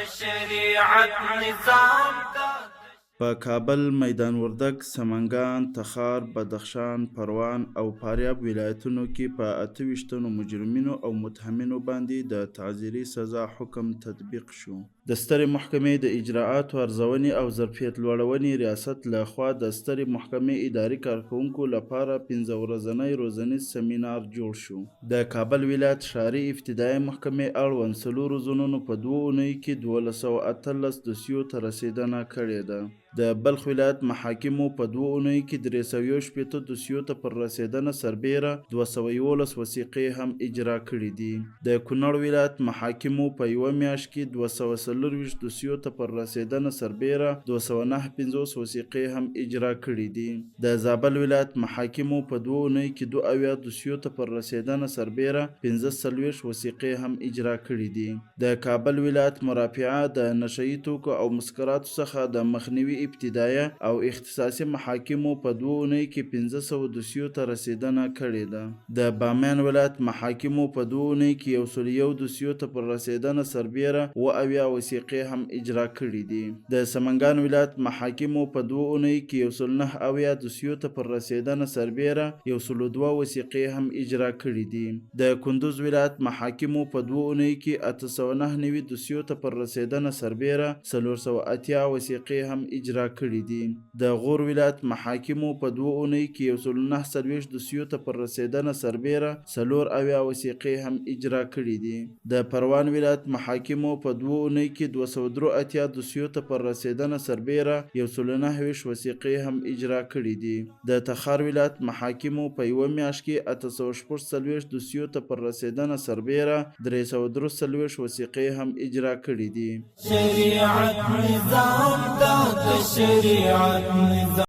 شریعت نظام په کابل، میدان وردګ، سمنګان، تخار، بدخشان، پروان او فاریاب ولایتونو کې په 28 تنو مجرمینو او متهمینو باندې د تعزیري سزا حکم تطبیق شو. د سترې محکمې د اجراعاتو ارزونې او ظرفیت لوړونې ریاست له خوا د سترې محکمې اداري کارکوونکو لپاره 15 ورځنی روزنیز سیمینار جوړ شو. د کابل ولایت ښاري ابتدایي محکمې اړوند 4 زونونو په 2 اونیو کې 1218 دوسیو ته رسیدنه کړې ده. د بلخ ولایت محاکمو په 2 اونیو کې 316 دوسیو ته پر رسیدنه سربیره 211 وثیقې هم اجرا کړي دي. د کونړ ولایت محاکمو په یوه میاشت کې 240 دوسیو ته پر رسیدنه سربیره 259 وثیقې هم اجرا کړي دي. د زابل ولایت محاکمو په 2 اونیو کې 22 دوسیو ته پر رسیدنه سربیره 45 وثیقې هم اجرا کړي دي. د کابل ولایت مرافعه د نشهیي توکو او مسکراتو څخه د مخنیوي ابتدایه او اختصاصي محاکمو په 2 اونیو کې 1500 دوسیو ته رسیدنه کړې ده. د بامیان ولایت محاکمو په 2 اونیو کې 101 دوسیو ته پر رسیدنه سربیره 78 وثیقې هم اجرا کړي دي. د سمنګان ولایت محاکمو په 2 اونیو کې 179 دوسیو ته پر رسیدنه سربیره 102 وثیقې هم اجرا کړي دي. د کندوز ولایت محاکمو په 2 اونیو کې 899 دوسیو ته پر رسیدنه سربیره 480 وثیقې هم اجرا کړي دي. د غور ولایت محاکمو په 2 اونیو کې 149 دوسیو ته پر رسیدنه سربیره 4 وثیقې هم اجرا کړي دي. د پروان ولایت محاکمو په 2 اونیو کې 283 دوسیو ته پر رسیدنه سربیره 129 وثیقې هم اجرا کړي دي. د تخار ولایت محاکمو په یوه میاشت کې 846 دوسیو ته پر رسیدنه سربیره 343 وثیقې هم اجرا کړي دي. شریعت نظام دا شریعت نظام